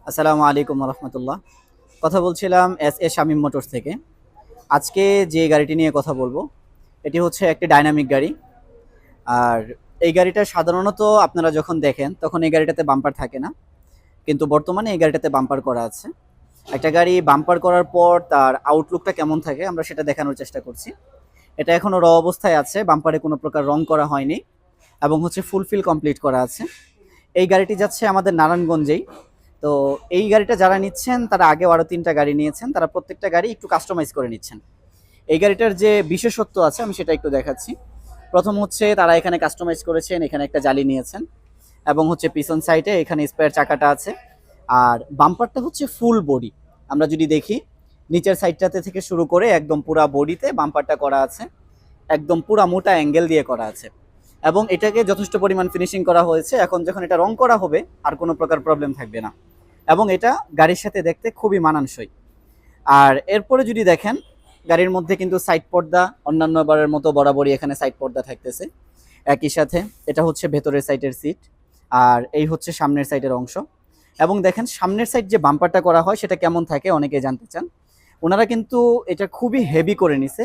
আসসালামু আলাইকুম রহমতুল্লাহ। কথা বলছিলাম এস শামীম মোটরস থেকে। আজকে যে গাড়িটি নিয়ে কথা বলবো এটি হচ্ছে একটি ডাইনামিক গাড়ি। আর এই গাড়িটা সাধারণত আপনারা যখন দেখেন তখন এই গাড়িটাতে বাম্পার থাকে না, কিন্তু বর্তমানে এই গাড়িটাতে বাম্পার করা আছে। একটা গাড়ি বাম্পার করার পর তার আউটলুকটা কেমন থাকে আমরা সেটা দেখানোর চেষ্টা করছি। এটা এখনও অবস্থায় আছে, বাম্পারে কোনো প্রকার রং করা হয়নি এবং হচ্ছে ফুলফিল কমপ্লিট করা আছে। এই গাড়িটি যাচ্ছে আমাদের নারায়ণগঞ্জেই। তো এই গাড়িটা যারা নিচ্ছেন তারা আগেও আরও 3টা গাড়ি নিয়েছেন, তারা প্রত্যেকটা গাড়ি একটু কাস্টমাইজ করে নিচ্ছেন। এই গাড়িটার যে বিশেষত্ব আছে আমি সেটা একটু দেখাচ্ছি। প্রথম হচ্ছে তারা এখানে কাস্টমাইজ করেছেন, এখানে একটা জালি নিয়েছেন এবং হচ্ছে পিছন সাইডে এখানে স্পেয়ার চাকাটা আছে। আর বাম্পারটা হচ্ছে ফুল বডি। আমরা যদি দেখি নিচের সাইডটাতে থেকে শুরু করে একদম পুরা বডিতে বাম্পারটা করা আছে, একদম পুরা মোটা অ্যাঙ্গেল দিয়ে করা আছে এবং এটাকে যথেষ্ট পরিমাণ ফিনিশিং করা হয়েছে। এখন যখন এটা রং করা হবে আর কোনো প্রকার প্রবলেম থাকবে না এবং এটা গাড়ির সাথে দেখতে খুবই মানানসই। আর এরপরে যদি দেখেন গাড়ির মধ্যে কিন্তু সাইড পর্দা অন্যান্য বারের মতো বরাবরই এখানে সাইড পর্দা থাকতেছে। একই সাথে এটা হচ্ছে ভেতরের সাইডের সিট আর এই হচ্ছে সামনের সাইডের অংশ। এবং দেখেন সামনের সাইড যে বাম্পারটা করা হয় সেটা কেমন থাকে অনেকে জানতে চান। ওনারা কিন্তু এটা খুবই হেভি করে নিছে।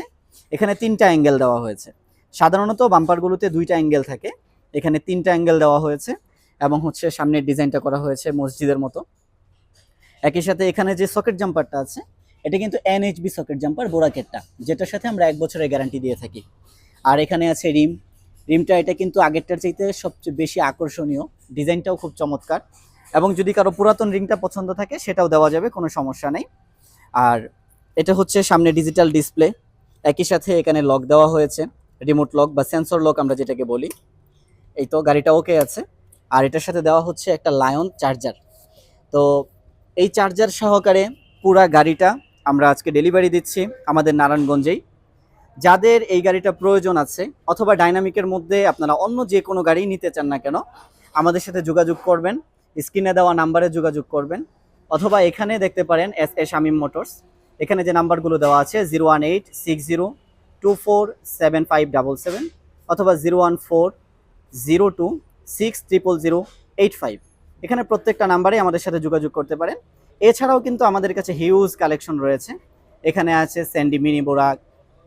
এখানে 3টা অ্যাঙ্গেল দেওয়া হয়েছে। সাধারণত বাম্পারগুলোতে 2টা অ্যাঙ্গেল থাকে, এখানে 3টা অ্যাঙ্গেল দেওয়া হয়েছে এবং হচ্ছে সামনের ডিজাইনটা করা হয়েছে মসজিদের মতো। একই সাথে এখানে যে সকেট জাম্পারটা আছে এটা কিন্তু এনএইচবি সকেট জাম্পার বোরাকেটটা, যেটার সাথে আমরা 1 বছরের গ্যারান্টি দিয়ে থাকি। আর এখানে আছে রিমটা, এটা কিন্তু আগেরটার চাইতে সবচেয়ে বেশি আকর্ষণীয়, ডিজাইনটাও খুব চমৎকার এবং যদি কারো পুরাতন রিংটা পছন্দ থাকে সেটাও দেওয়া যাবে, কোনো সমস্যা নেই। আর এটা হচ্ছে সামনে ডিজিটাল ডিসপ্লে, একই সাথে এখানে লক দেওয়া হয়েছে, রিমোট লক বা সেন্সর লক আমরা যেটাকে বলি। এই তো গাড়িটা ওকে আছে। আর এটার সাথে দেওয়া হচ্ছে একটা লায়ন চার্জার। তো এই চার্জার সহকারে পুরা গাড়িটা আমরা আজকে ডেলিভারি দিচ্ছি আমাদের নারায়ণগঞ্জেই। যাদের এই গাড়িটা প্রয়োজন আছে অথবা ডাইনামিকের মধ্যে আপনারা অন্য যে কোনো গাড়ি নিতে চান না কেন আমাদের সাথে যোগাযোগ করবেন, স্ক্রিনে দেওয়া নাম্বারে যোগাযোগ করবেন অথবা এখানে দেখতে পারেন এস শামীম মোটরস। এখানে যে নাম্বারগুলো দেওয়া আছে 01860247577 অথবা 01402600085। এখানে প্রত্যেকটা নাম্বারে আমাদের সাথে যোগাযোগ করতে পারেন। এছাড়াও কিন্তু আমাদের কাছে হিউজ কালেকশন রয়েছে। এখানে আছে স্যান্ডি মিনি বোরাক,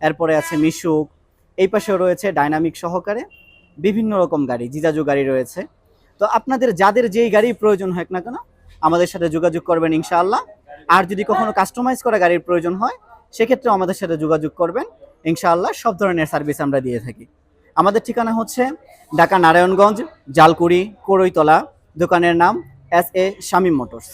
এরপরে আছে মিশুক, এই পাশেও রয়েছে ডাইনামিক সহকারে বিভিন্ন রকম গাড়ি, জিজাজু গাড়ি রয়েছে। তো আপনাদের যাদের যেই গাড়ি প্রয়োজন হোক না কেন আমাদের সাথে যোগাযোগ করবেন ইনশাআল্লাহ। আর যদি কখনো কাস্টমাইজ করা গাড়ির প্রয়োজন হয় সেক্ষেত্রে আমাদের সাথে যোগাযোগ করবেন ইনশাআল্লাহ। সব ধরনের সার্ভিস আমরা দিয়ে থাকি। আমাদের ঠিকানা হচ্ছে ঢাকা নারায়ণগঞ্জ, জালকুড়ি, করইতলা। দোকানের নাম এস শামীম মোটরস।